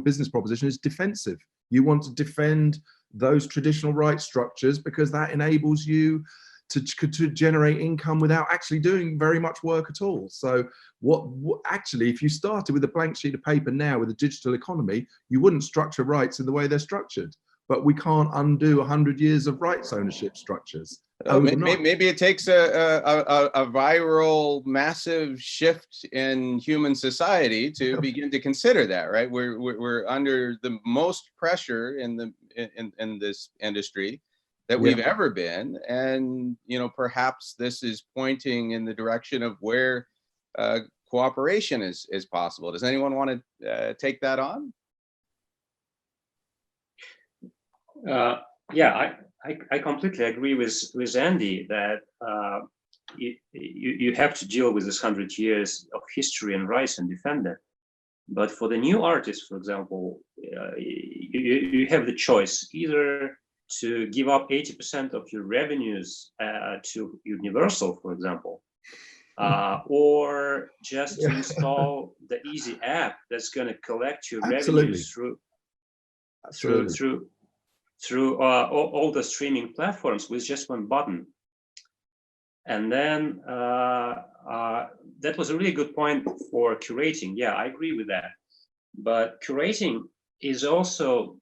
business proposition is defensive. You want to defend those traditional rights structures because that enables you to generate income without actually doing very much work at all. So what actually, if you started with a blank sheet of paper now with a digital economy, you wouldn't structure rights in the way they're structured. But we can't undo 100 years of rights ownership structures. Maybe it takes a viral, massive shift in human society to begin to consider that, right? We're under the most pressure in this industry that we've ever been, and perhaps this is pointing in the direction of where cooperation is possible. Does anyone want to take that on? Yeah, I completely agree with Andy that you have to deal with this 100 years of history and rights and defend it. But for the new artists, for example, you have the choice either to give up 80% of your revenues to Universal, for example, or just to install the easy app that's going to collect your revenues through all the streaming platforms with just one button. And then that was a really good point for curating. Yeah, I agree with that. But curating is also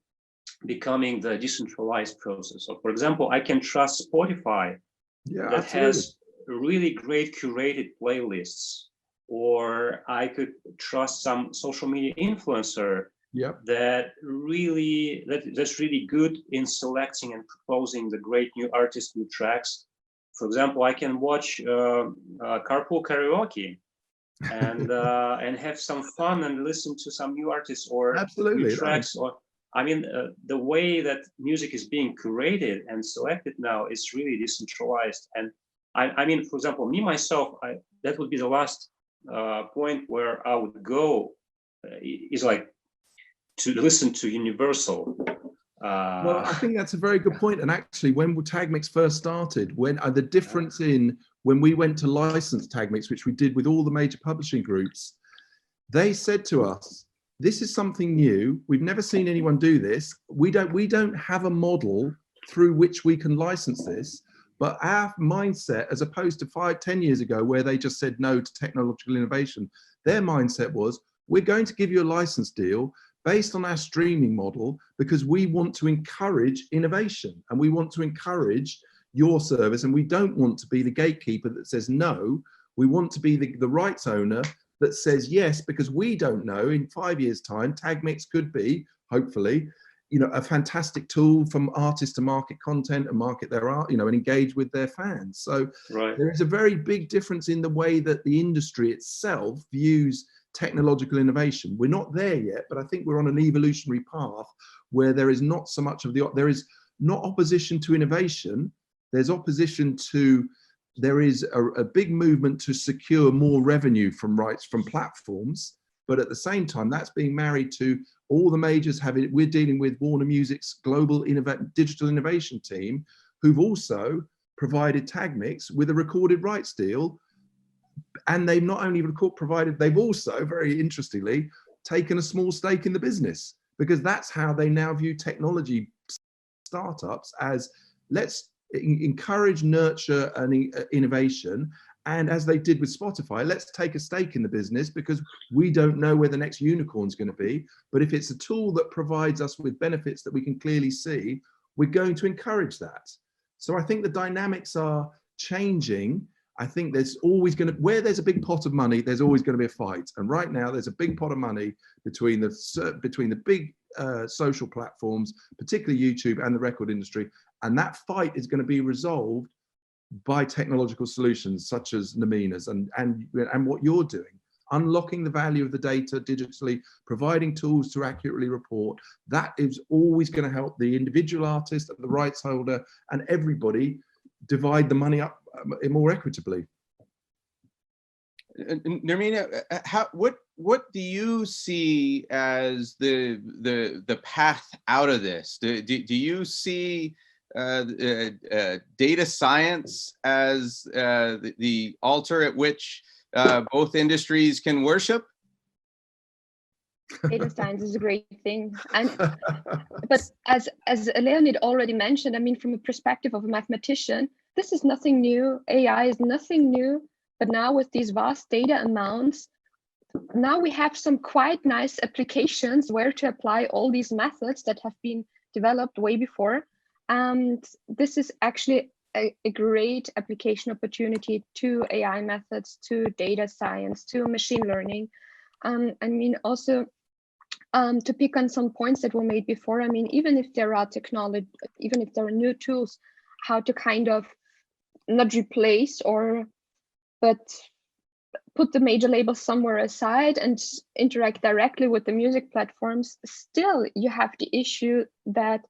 becoming the decentralized process. So, for example, I can trust Spotify that has really great curated playlists, or I could trust some social media influencer that's really good in selecting and proposing the great new artists, new tracks. For example, I can watch Carpool Karaoke and have some fun and listen to some new artists or new tracks. Or I mean, the way that music is being curated and selected now is really decentralized. And I mean, for example, me myself, that would be the last point where I would go. Is like to listen to Universal. Well, I think that's a very good point. And actually, when TagMix first started, when the difference in when we went to license TagMix, which we did with all the major publishing groups, they said to us, "This is something new. We've never seen anyone do this. We don't have a model through which we can license this." But our mindset, as opposed to 5-10 years ago, where they just said no to technological innovation, their mindset was, "We're going to give you a license deal based on our streaming model because we want to encourage innovation and we want to encourage your service, and we don't want to be the gatekeeper that says no. We want to be the rights owner that says yes, because we don't know, in 5 years' time, TagMix could be, hopefully, a fantastic tool from artists to market content and market their art, and engage with their fans." So there is a very big difference in the way that the industry itself views technological innovation. We're not there yet, but I think we're on an evolutionary path where there is not so much of there is not opposition to innovation. There is a big movement to secure more revenue from rights from platforms, but at the same time, that's being married to all the majors we're dealing with Warner Music's global digital innovation team, who've also provided TagMix with a recorded rights deal. And they've not only provided, they've also, very interestingly, taken a small stake in the business, because that's how they now view technology startups as, let's encourage, nurture, and innovation. And as they did with Spotify, let's take a stake in the business because we don't know where the next unicorn is going to be. But if it's a tool that provides us with benefits that we can clearly see, we're going to encourage that. So I think the dynamics are changing. I think there's always going to, where there's a big pot of money, there's always going to be a fight. And right now there's a big pot of money between the big social platforms, particularly YouTube and the record industry. And that fight is going to be resolved by technological solutions such as Namina's and what you're doing, unlocking the value of the data digitally, providing tools to accurately report. That is always going to help the individual artist, the rights holder, and everybody divide the money up more equitably. Nermina, what do you see as the path out of this? Do you see data science as the altar at which both industries can worship? Data science is a great thing, but as Leonid already mentioned, I mean, from a perspective of a mathematician, this is nothing new. AI is nothing new, but now with these vast data amounts, now we have some quite nice applications where to apply all these methods that have been developed way before. And this is actually a great application opportunity to AI methods, to data science, to machine learning. I mean, also to pick on some points that were made before, I mean, even if there are technology, even if there are new tools, how to kind of not replace but put the major labels somewhere aside and interact directly with the music platforms, still you have the issue that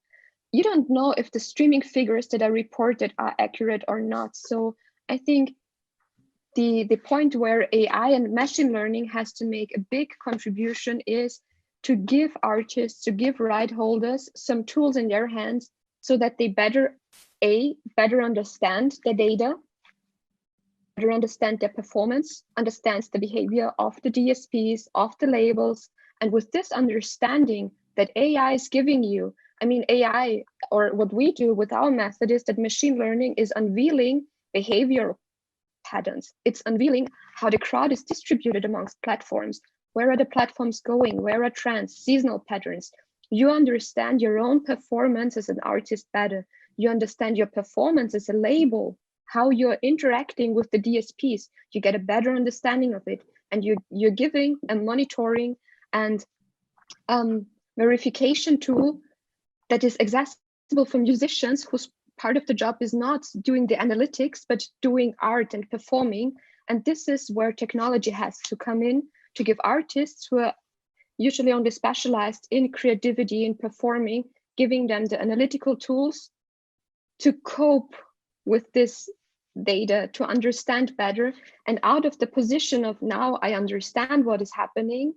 you don't know if the streaming figures that are reported are accurate or not. So I think the point where AI and machine learning has to make a big contribution is to give artists, to give right holders some tools in their hands so that they better understand the data, better understand their performance, understands the behavior of the DSPs, of the labels. And with this understanding that AI is giving you, I mean, AI, or what we do with our method is that machine learning is unveiling behavioral patterns. It's unveiling how the crowd is distributed amongst platforms. Where are the platforms going? Where are trends, seasonal patterns? You understand your own performance as an artist better. You understand your performance as a label, how you're interacting with the DSPs. You get a better understanding of it. And you're giving a monitoring and verification tool that is accessible for musicians whose part of the job is not doing the analytics, but doing art and performing. And this is where technology has to come in to give artists who are usually only specialized in creativity and performing, giving them the analytical tools to cope with this data, to understand better. And out of the position of now I understand what is happening,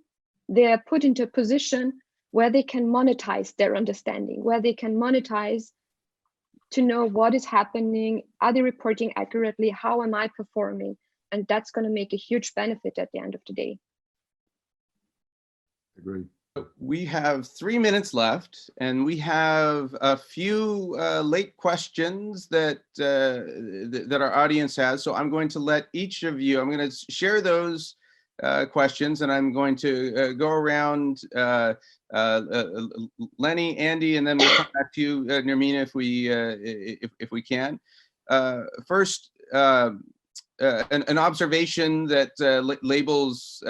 they are put into a position where they can monetize their understanding, where they can monetize to know what is happening, are they reporting accurately, how am I performing? And that's going to make a huge benefit at the end of the day. Agree. We have 3 minutes left, and we have a few late questions that that our audience has. So I'm going to let each of you, I'm going to share those questions, and I'm going to go around Lenny, Andy, and then we'll come back to you, Nermina, if we can. First, an observation that labels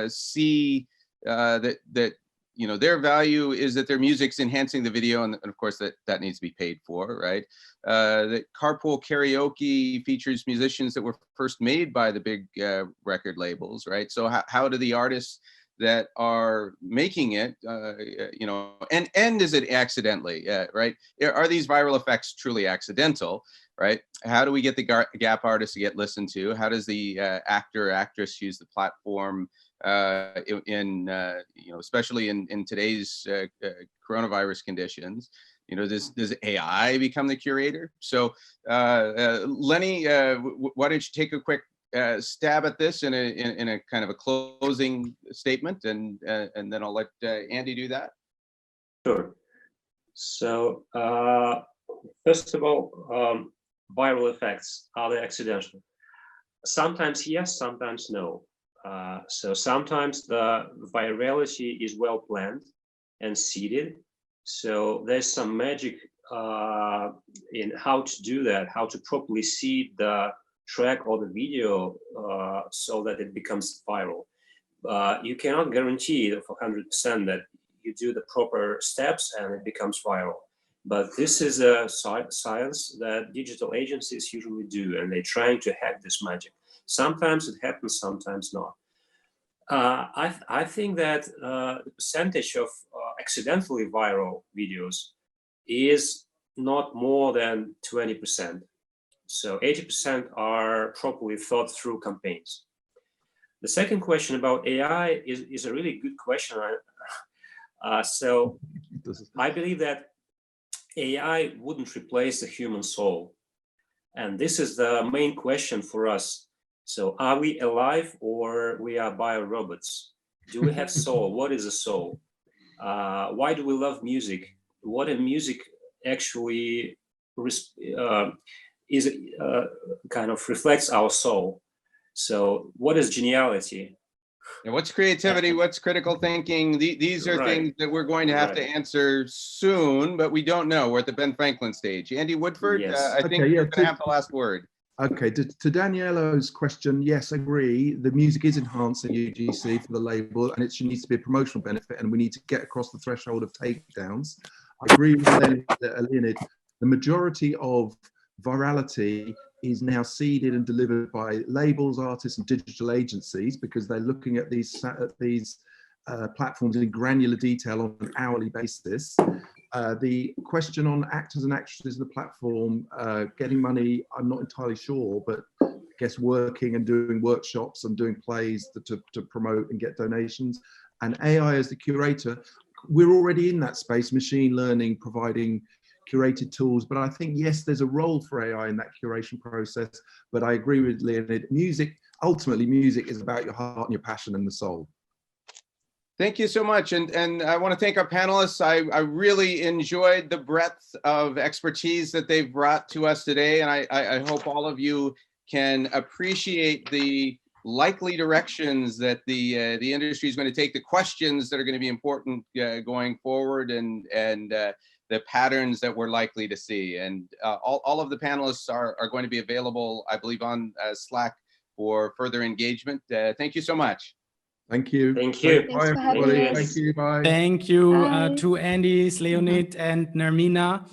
see that you know their value is that their music's enhancing the video, and of course that needs to be paid for, right? That carpool karaoke features musicians that were first made by the big record labels, right? So how do the artists that are making it, you know, and is it accidentally, right? Are these viral effects truly accidental, right? How do we get the gap artists to get listened to? How does the actor or actress use the platform you know, especially in today's coronavirus conditions? You know, does AI become the curator? So Lenny, why don't you take a quick stab at this in a kind of a closing statement, and then I'll let Andy do that. Sure. So first of all, viral effects, are they accidental? Sometimes yes, sometimes no. So sometimes the virality is well planned and seeded. So there's some magic in how to do that, how to properly seed the track all the video so that it becomes viral. You cannot guarantee for 100% that you do the proper steps and it becomes viral. But this is a science that digital agencies usually do, and they're trying to hack this magic. Sometimes it happens, sometimes not. I think that the percentage of accidentally viral videos is not more than 20%. So 80% are properly thought through campaigns. The second question about AI is a really good question. So I believe that AI wouldn't replace the human soul. And this is the main question for us. So are we alive or we are bio-robots? Do we have soul? What is a soul? Why do we love music? What in music actually kind of reflects our soul? So what is geniality? And what's creativity? What's critical thinking? These are things that we're going to have to answer soon, but we don't know. We're at the Ben Franklin stage. Andy Woodford, yes. I think you're going to have the last word. Okay, to Daniela's question, yes, I agree. The music is enhancing UGC for the label, and it needs to be a promotional benefit, and we need to get across the threshold of takedowns. I agree with Leonid. The majority of virality is now seeded and delivered by labels, artists, and digital agencies because they're looking at these platforms in granular detail on an hourly basis. The question on actors and actresses in the platform getting money, I'm not entirely sure, but I guess working and doing workshops and doing plays to promote and get donations. And AI as the curator, we're already in that space, machine learning, providing curated tools, but I think, yes, there's a role for AI in that curation process, but I agree with Leonid, ultimately music is about your heart and your passion and the soul. Thank you so much. And I want to thank our panelists. I really enjoyed the breadth of expertise that they've brought to us today. And I hope all of you can appreciate the likely directions that the industry is going to take, the questions that are going to be important going forward, and the patterns that we're likely to see. And all of the panelists are going to be available, I believe, on Slack for further engagement. Thank you so much. Thank you. Thank you. Bye, everybody. Thank you. Bye. Thank you Bye. to Andy, Leonid, and Nermina.